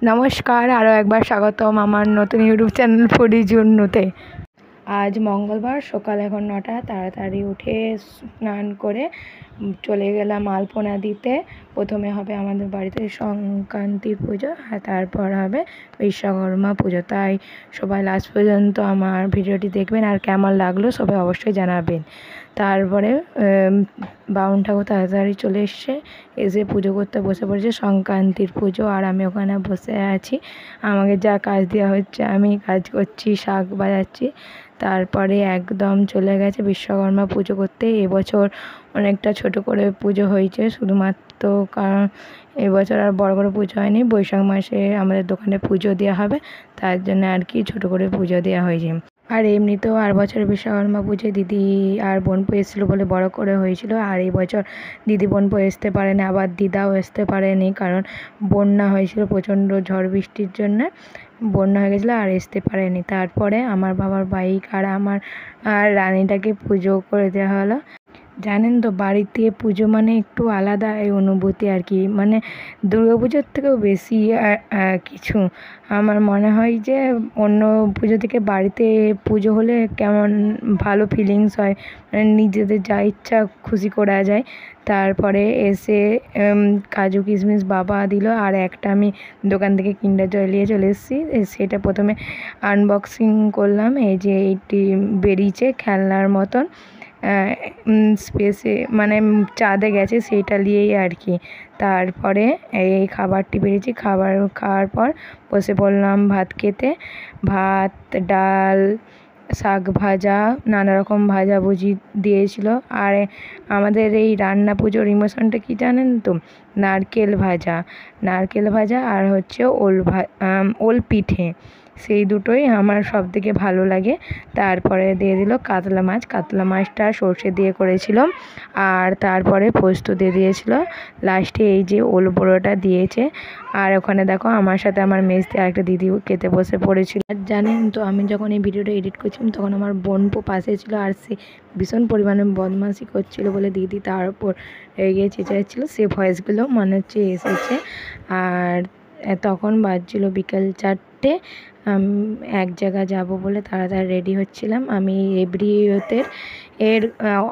নমস্কার, আরও একবার স্বাগতম আমার নতুন ইউটিউব চ্যানেল ফুডি জুন্নুতে। আজ মঙ্গলবার, সকাল এখন 9টা। তাড়াতাড়ি উঠে স্নান করে চলে গেলাম আলপনা দিতে। প্রথমে হবে আমাদের বাড়িতে সংক্রান্তির পুজো, আর তারপর হবে বিশ্বকর্মা পুজো। তাই সবাই লাস্ট পর্যন্ত আমার ভিডিওটি দেখবেন, আর কেমন লাগলো সবাই অবশ্যই জানাবেন। তারপরে বামুন ঠাকুর তাড়াতাড়ি চলে এসে পুজো করতে বসে পড়েছে, সংক্রান্তির পুজো। আর আমি ওখানে বসে আছি, আমাকে যা কাজ দেওয়া হচ্ছে আমি কাজ করছি, শাক বাজাচ্ছি। তারপরে একদম চলে গেছে বিশ্বকর্মা পুজো করতে। এবছর অনেকটা ছোট করে পুজো হয়েছে, শুধুমাত্র কারণ এবছর আর বড় করে পুজো হয়নি। বৈশাখ মাসে আমাদের দোকানে পুজো দেওয়া হবে, তার জন্য আর কি ছোট করে পুজো দেওয়া হয়েছে। আর এমনিতেও আর বছর বিশ্বকর্মা পুজোয় দিদি আর বোনপো এসেছিলো বলে বড় করে হয়েছিল। আর এই বছর দিদি বোনপো আসতে পারেনি, আবার দিদাও আসতে পারেনি, কারণ বন্যা হয়েছিল, প্রচণ্ড ঝড় বৃষ্টির জন্য বন্যা হয়ে গেছিলো আর আসতে পারেনি। তারপরে আমার বাবার বাইক আর আমার রানীটাকে পুজো করে দেওয়া হলো। জানেন তো, বাড়িতে পুজো মানে একটু আলাদা এই অনুভূতি আর কি, মানে দুর্গা পুজোর থেকেও বেশি কিছু। আমার মনে হয় যে অন্য পুজো থেকে বাড়িতে পুজো হলে কেমন ভালো ফিলিংস হয়, মানে নিজেদের যা ইচ্ছা খুশি করা যায়। তারপরে এসে কাজু কিশমিশ বাবা দিল, আর একটা আমি দোকান থেকে কিন্ডার জয় নিয়ে চলে এসেছি। সেটা প্রথমে আনবক্সিং করলাম। এই যে এইটি বেরিয়েছে খেলনার মতন, স্পেসে মানে চাঁদে গেছে, সেইটা নিয়েই আর কি। তারপরে এই খাবারটি বেরিয়েছে, খাবার খাওয়ার পর বসে পড়লাম ভাত খেতে। ভাত, ডাল, শাক ভাজা, নানা রকম ভাজাভুজি দিয়েছিল। আর আমাদের এই রান্না পুজোর ইমোশনটা কি জানেন তো, নারকেল ভাজা আর হচ্ছে ওল পিঠে, সেই দুটোই আমার সব থেকে ভালো লাগে। তারপরে দিয়ে দিল কাতলা মাছটা সর্ষে দিয়ে করেছিল, আর তারপরে পোস্ত দিয়ে দিয়েছিল। লাস্টে এই যে ওল বড়োটা দিয়েছে। আর ওখানে দেখো আমার সাথে আমার মেজদি আর একটা দিদি খেতে বসে পড়েছিল। আর জানেন তো, আমি যখন এই ভিডিওটা এডিট করছিলাম তখন আমার বোনপো পাশে ছিল, আর সে ভীষণ পরিমাণে বদমাশি করছিল বলে দিদি তার উপর রেগে চেঁচাচ্ছিল। সে ভয়েসগুলো মনে হচ্ছে এসেছে। আর তখন বাজছিল বিকেল 4টে। এক জায়গা যাব বলে তাড়াতাড়ি রেডি হচ্ছিলাম। আমি এভরিওতের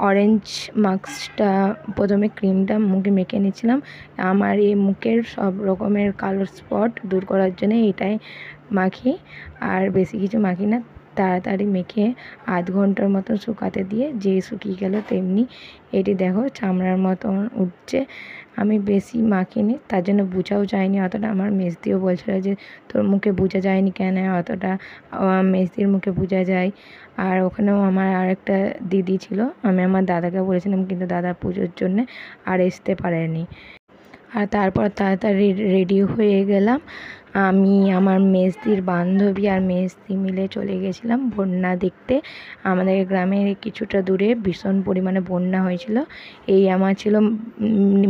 অরেঞ্জ মাস্কটা প্রথমে ক্রিমটা মুখে মেখে নিচ্ছিলাম। আমার এই মুখের সব রকমের কালো স্পট দূর করার জন্য এটাই মাখি, আর বেশি কিছু মাখি না। তাড়াতাড়ি মেখে আধ ঘন্টার মতন শুকাতে দিয়ে যে শুকিয়ে গেল তেমনি এটি দেখো চামড়ার মতন উঠছে। আমি বেশি মাখিনি, তার জন্য বোঝাও যায়নি অতটা। আমার মেজদিও বলছিল যে তোর মুখে বোঝা যায়নি কেন অতটা, মেজদির মুখে বোঝা যায়। আর ওখানেও আমার আরেকটা দিদি ছিল, আমি আমার দাদাকে বলেছিলাম, কিন্তু দাদা পুজোর জন্যে আর আসতে পারেনি। আর তারপর তাড়াতাড়ি রেডি হয়ে গেলাম। আমি, আমার মেজদির বান্ধবী আর মেজদি মিলে চলে গেছিলাম বন্যা দেখতে। আমাদের গ্রামের কিছুটা দূরে ভীষণ পরিমাণে বন্যা হয়েছিল। এই আমার ছিল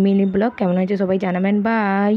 মিনি ব্লগ। কেমন হয়েছে সবাই জানাবেন। বাই।